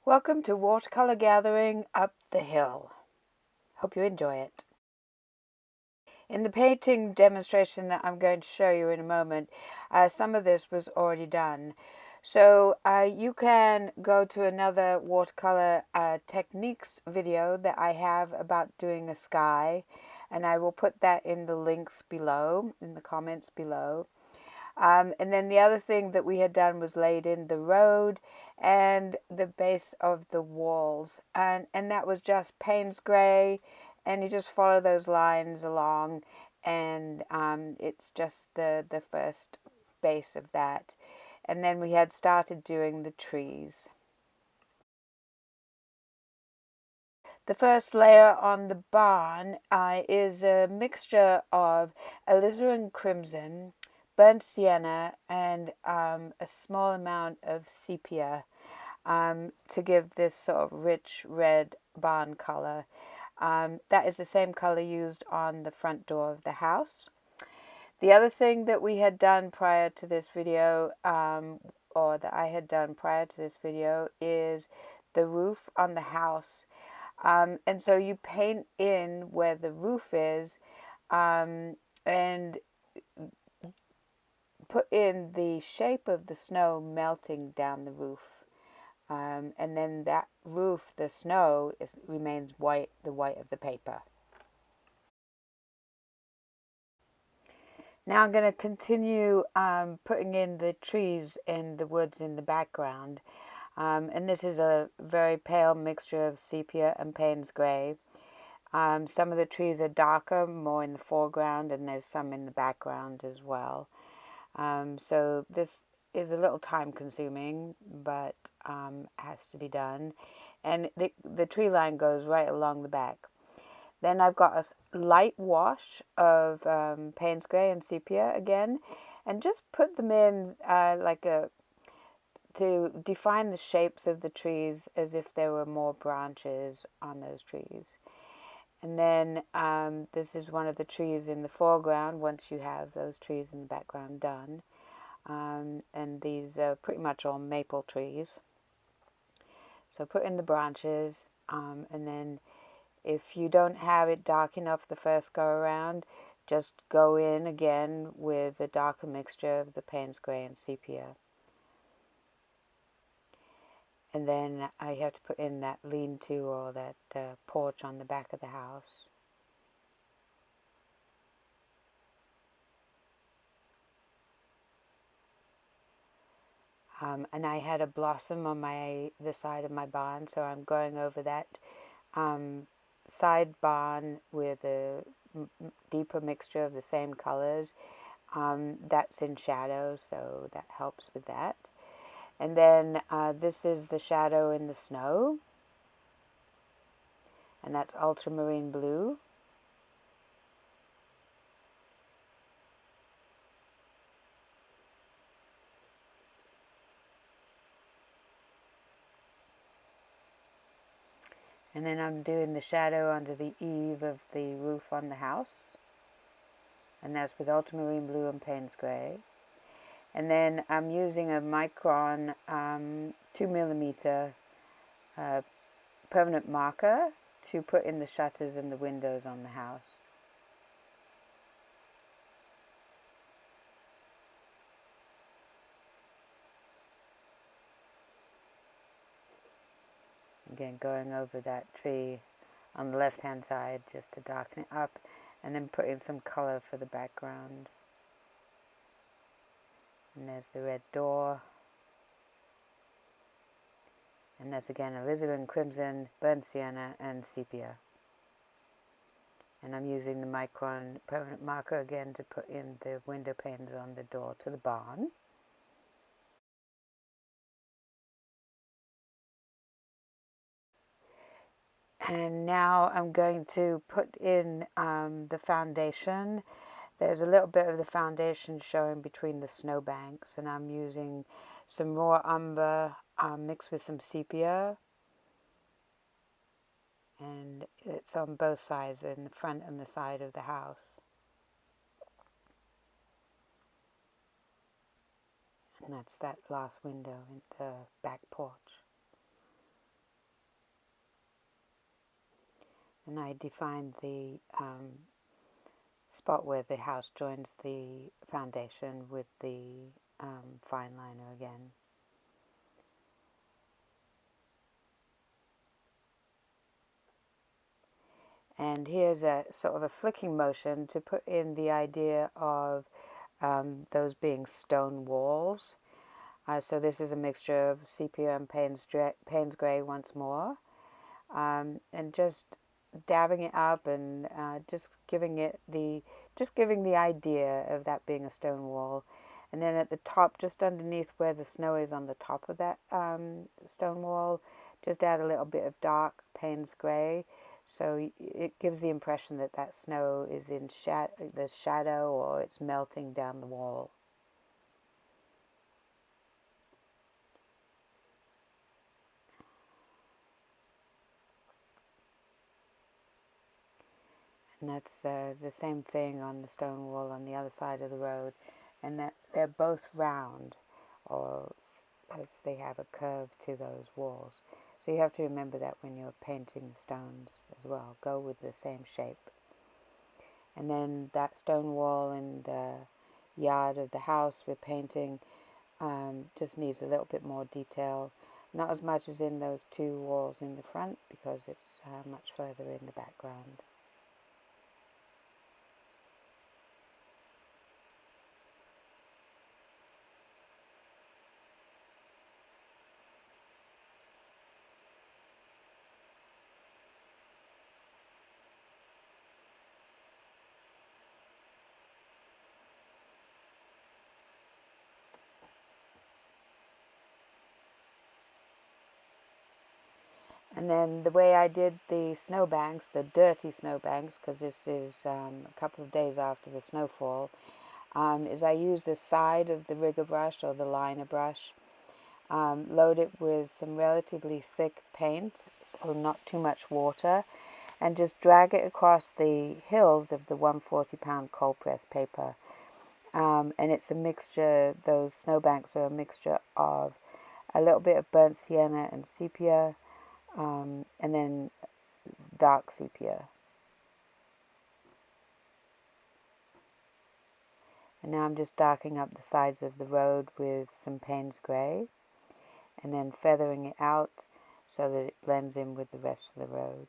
Welcome to Watercolor Gathering Up the Hill. Hope you enjoy it. In the painting demonstration that I'm going to show you in a moment, some of this was already done. So you can go to another watercolor techniques video that I have about doing a sky, and I will put that in the links below, in the comments below. And then the other thing that we had done was laid in the road and the base of the walls. And that was just Paynes Gray. And you just follow those lines along. And it's just the first base of that. And then we had started doing the trees. The first layer on the barn is a mixture of alizarin crimson, burnt sienna, and a small amount of sepia to give this sort of rich red barn color. That is the same color used on the front door of the house. The other thing that we had done prior to this video, or that I had done prior to this video, is the roof on the house. And so you paint in where the roof is and put in the shape of the snow melting down the roof. And then that roof, the snow, remains white, the white of the paper. Now I'm going to continue putting in the trees and the woods in the background. And this is a very pale mixture of sepia and Paynes Gray. Some of the trees are darker, more in the foreground, and there's some in the background as well. So this is a little time consuming, but has to be done. And the tree line goes right along the back. Then I've got a light wash of Paynes Gray and sepia again, and just put them in to define the shapes of the trees as if there were more branches on those trees. And then this is one of the trees in the foreground once you have those trees in the background done. And these are pretty much all maple trees. So put in the branches, and then if you don't have it dark enough the first go around, just go in again with a darker mixture of the Paynes Gray and sepia. And then I have to put in that lean-to or that porch on the back of the house. And I had a blossom on the side of my barn, so I'm going over that side barn with a deeper mixture of the same colors. That's in shadow, so that helps with that. And then this is the shadow in the snow, and that's ultramarine blue. And then I'm doing the shadow under the eave of the roof on the house, and that's with ultramarine blue and Paynes Gray. And then I'm using a micron 2mm permanent marker to put in the shutters and the windows on the house. Again, going over that tree on the left hand side just to darken it up, and then putting some color for the background. And there's the red door. And that's again alizarin crimson, burnt sienna, and sepia. And I'm using the micron permanent marker again to put in the window panes on the door to the barn. And now I'm going to put in the foundation. There's a little bit of the foundation showing between the snowbanks, and I'm using some raw umber mixed with some sepia. And it's on both sides, in the front and the side of the house. And that's that last window in the back porch. And I defined the spot where the house joins the foundation with the fine liner again. And here's a sort of a flicking motion to put in the idea of those being stone walls. So this is a mixture of sepia and Paynes Gray once more, and just dabbing it up and just giving the idea of that being a stone wall. And then at the top, just underneath where the snow is on the top of that stone wall, just add a little bit of dark Paynes Gray, so it gives the impression that that snow is in the shadow, or it's melting down the wall. And that's the same thing on the stone wall on the other side of the road, and that they're both round, or as they have a curve to those walls. So you have to remember that when you're painting the stones as well. Go with the same shape. And then that stone wall in the yard of the house we're painting just needs a little bit more detail. Not as much as in those two walls in the front, because it's much further in the background. And then the way I did the snowbanks, the dirty snowbanks, because this is a couple of days after the snowfall, is I use the side of the rigger brush or the liner brush, load it with some relatively thick paint, so not too much water, and just drag it across the hills of the 140-pound cold press paper. And it's a mixture, those snowbanks are a mixture of a little bit of burnt sienna and sepia, and then dark sepia. And now I'm just darkening up the sides of the road with some Paynes Gray, and then feathering it out so that it blends in with the rest of the road.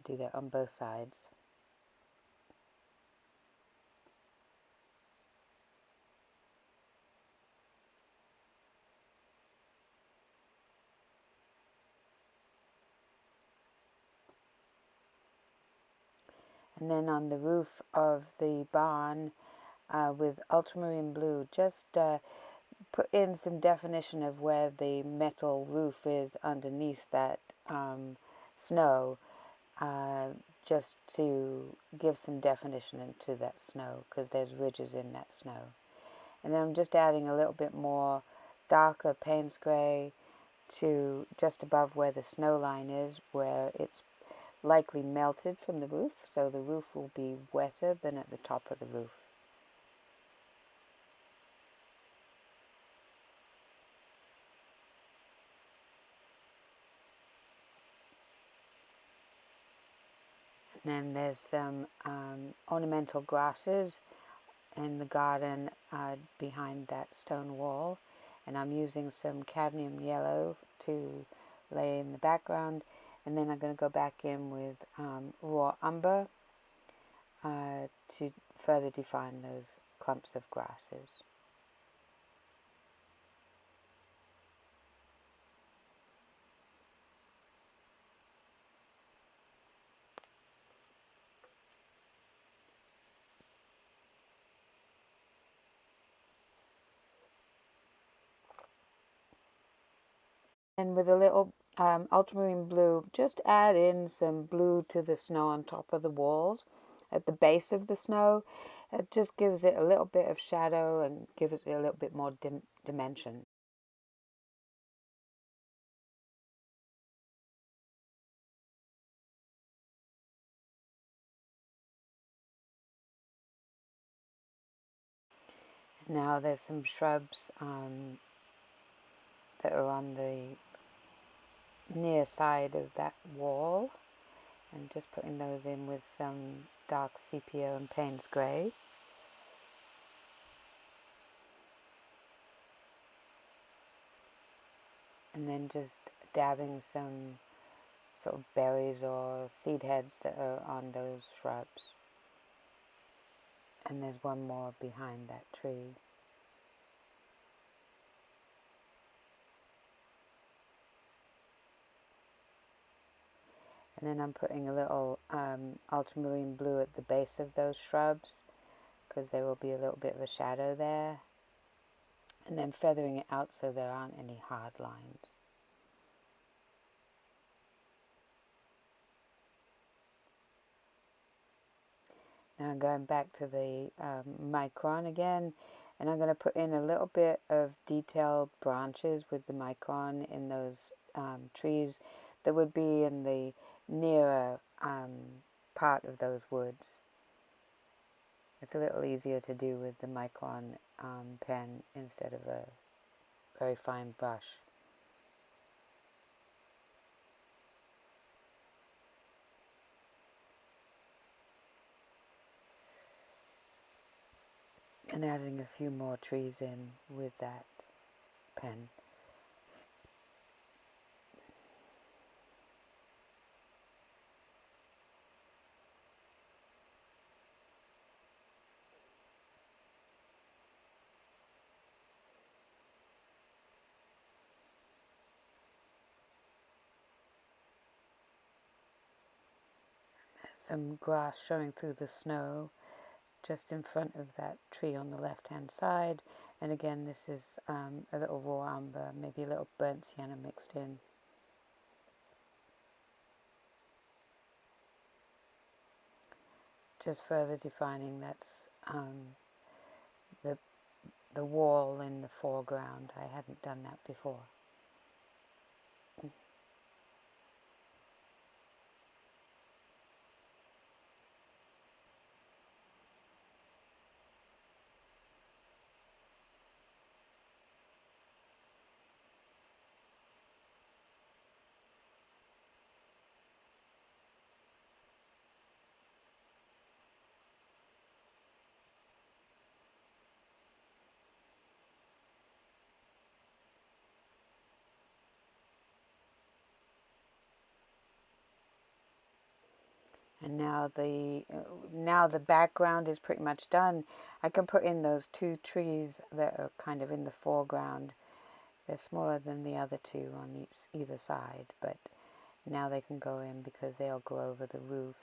Do that on both sides. And then on the roof of the barn with ultramarine blue, just put in some definition of where the metal roof is underneath that snow, just to give some definition into that snow, because there's ridges in that snow. And then I'm just adding a little bit more darker Paynes Gray to just above where the snow line is, where it's likely melted from the roof, so the roof will be wetter than at the top of the roof. And then there's some ornamental grasses in the garden behind that stone wall, and I'm using some cadmium yellow to lay in the background, and then I'm going to go back in with raw umber to further define those clumps of grasses. And with a little ultramarine blue, just add in some blue to the snow on top of the walls, at the base of the snow. It just gives it a little bit of shadow and gives it a little bit more dimension. Now there's some shrubs that are on the near side of that wall, and just putting those in with some dark sepia and Paynes Gray. And then just dabbing some sort of berries or seed heads that are on those shrubs. And there's one more behind that tree. And then I'm putting a little ultramarine blue at the base of those shrubs, because there will be a little bit of a shadow there. And then feathering it out so there aren't any hard lines. Now I'm going back to the micron again, and I'm going to put in a little bit of detailed branches with the micron in those trees that would be in the nearer part of those woods. It's a little easier to do with the micron pen instead of a very fine brush. And adding a few more trees in with that pen. Some grass showing through the snow just in front of that tree on the left hand side, and again this is a little raw umber, maybe a little burnt sienna mixed in. Just further defining that's the wall in the foreground. I hadn't done that before. And now the background is pretty much done. I can put in those two trees that are kind of in the foreground. They're smaller than the other two on either side, but now they can go in because they'll go over the roofs.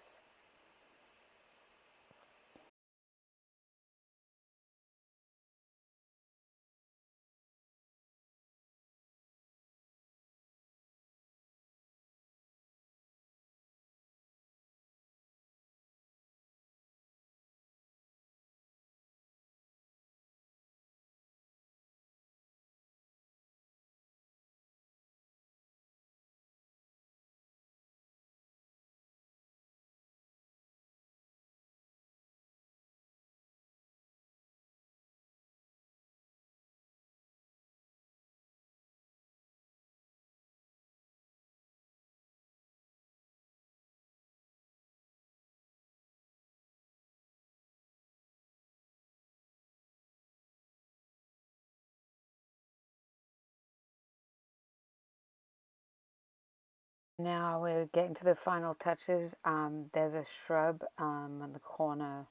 Now we're getting to the final touches. There's a shrub on the corner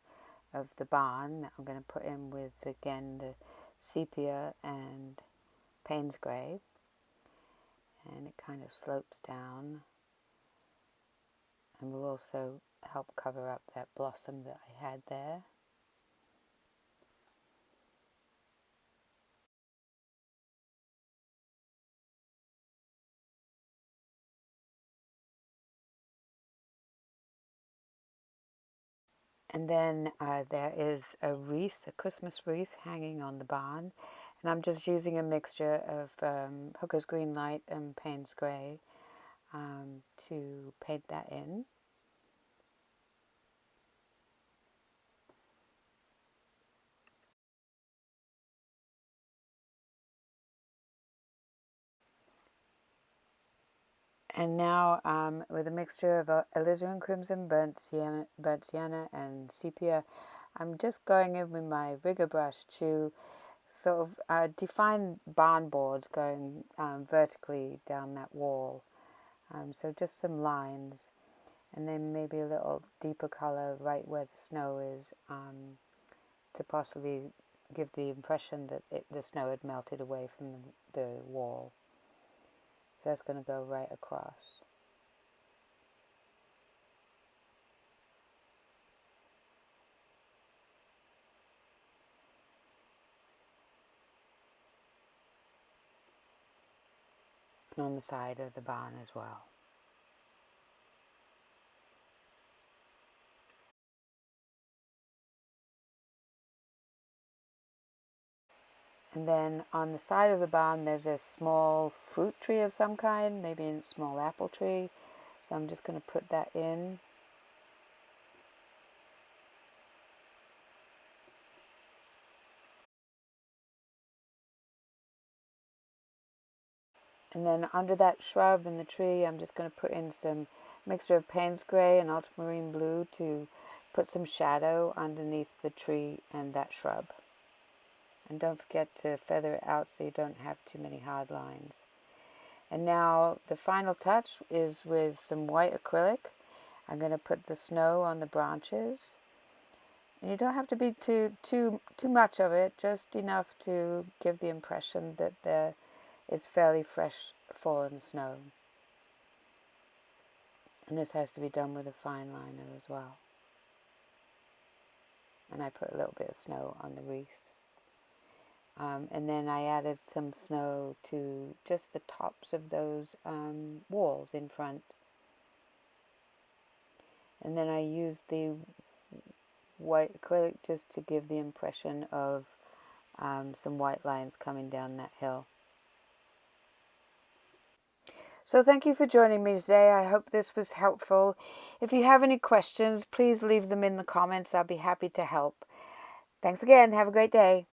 of the barn that I'm going to put in with, again, the sepia and Paynes Gray. And it kind of slopes down. And will also help cover up that blossom that I had there. And then there is a wreath, a Christmas wreath hanging on the barn. And I'm just using a mixture of Hooker's Green Light and Paynes Gray to paint that in. And now with a mixture of alizarin crimson, burnt sienna and sepia, I'm just going in with my rigger brush to sort of define barn boards going vertically down that wall. So just some lines, and then maybe a little deeper color right where the snow is, to possibly give the impression that the snow had melted away from the wall. So that's going to go right across. And on the side of the barn as well. And then on the side of the barn there's a small fruit tree of some kind, maybe a small apple tree. So I'm just going to put that in. And then under that shrub and the tree, I'm just going to put in some mixture of Paynes Gray and ultramarine blue to put some shadow underneath the tree and that shrub. And don't forget to feather it out so you don't have too many hard lines. And now the final touch is with some white acrylic. I'm going to put the snow on the branches. And you don't have to be too much of it, just enough to give the impression that there is fairly fresh fallen snow. And this has to be done with a fine liner as well. And I put a little bit of snow on the wreath. And then I added some snow to just the tops of those walls in front. And then I used the white acrylic just to give the impression of some white lines coming down that hill. So thank you for joining me today. I hope this was helpful. If you have any questions, please leave them in the comments. I'll be happy to help. Thanks again. Have a great day.